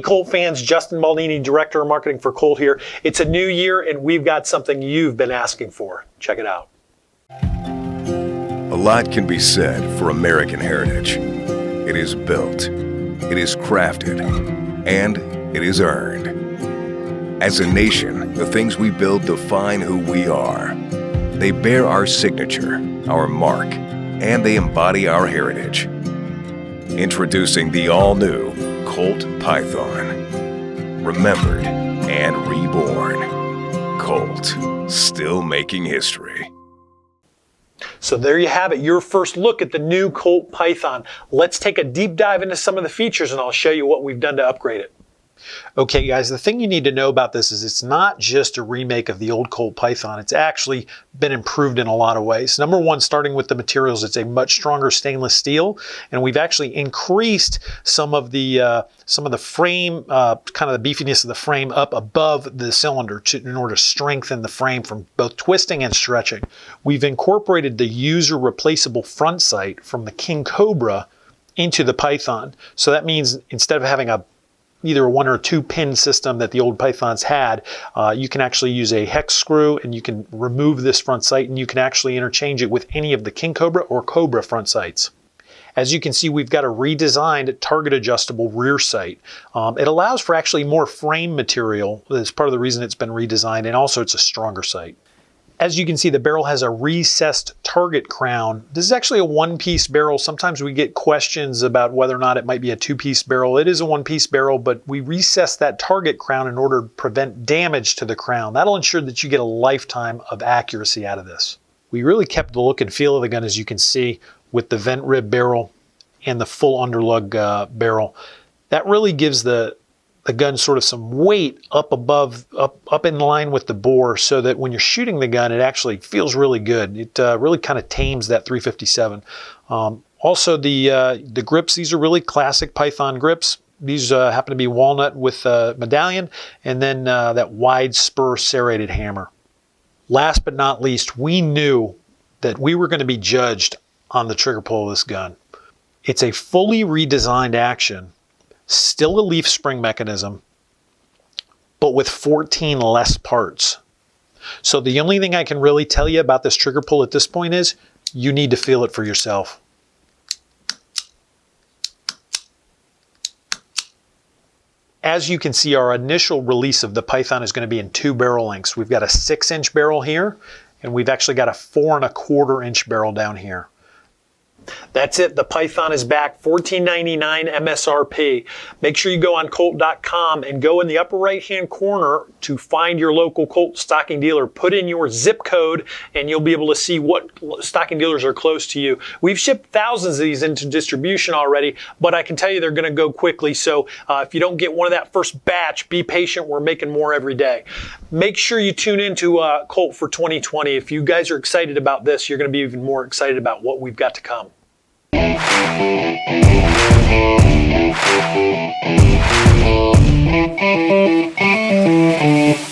Colt fans, Justin Baldini, Director of Marketing for Colt here. It's a new year and we've got something you've been asking for. Check it out. A lot can be said for American heritage. It is built, it is crafted, and it is earned. As a nation, the things we build define who we are. They bear our signature, our mark, and they embody our heritage. Introducing the all-new Colt Python. Remembered and reborn. Colt, still making history. So there you have it, your first look at the new Colt Python. Let's take a deep dive into some of the features and I'll show you what we've done to upgrade it. Okay guys, the thing you need to know about this is it's not just a remake of the old Colt Python. It's actually been improved in a lot of ways. Number one, starting with the materials, it's a much stronger stainless steel, and we've actually increased some of the frame, kind of the beefiness of the frame up above the cylinder in order to strengthen the frame from both twisting and stretching. We've incorporated the user replaceable front sight from the King Cobra into the Python. So that means instead of having either a 1 or 2 pin system that the old Pythons had, you can actually use a hex screw and you can remove this front sight and you can actually interchange it with any of the King Cobra or Cobra front sights. As you can see, we've got a redesigned target adjustable rear sight. It allows for actually more frame material. That's part of the reason it's been redesigned, and also it's a stronger sight. As you can see, the barrel has a recessed target crown. This is actually a one-piece barrel. Sometimes we get questions about whether or not it might be a two-piece barrel. It is a one-piece barrel, but we recessed that target crown in order to prevent damage to the crown. That'll ensure that you get a lifetime of accuracy out of this. We really kept the look and feel of the gun, as you can see, with the vent rib barrel and the full underlug barrel. That really gives the gun sort of some weight up above, up in line with the bore, so that when you're shooting the gun, it actually feels really good. It really kind of tames that 357. Also, the grips, these are really classic Python grips. These happen to be walnut with medallion, and then that wide spur serrated hammer. Last but not least, we knew that we were going to be judged on the trigger pull of this gun. It's a fully redesigned action, still a leaf spring mechanism, but with 14 less parts. So the only thing I can really tell you about this trigger pull at this point is you need to feel it for yourself. As you can see, our initial release of the Python is going to be in 2 barrel lengths. We've got a 6-inch barrel here, and we've actually got a 4 1/4-inch barrel down here. That's it. The Python is back. $14.99 MSRP. Make sure you go on Colt.com and go in the upper right-hand corner to find your local Colt stocking dealer. Put in your zip code and you'll be able to see what stocking dealers are close to you. We've shipped thousands of these into distribution already, but I can tell you they're going to go quickly. So if you don't get one of that first batch, be patient. We're making more every day. Make sure you tune into Colt for 2020. If you guys are excited about this, you're going to be even more excited about what we've got to come. Thank you.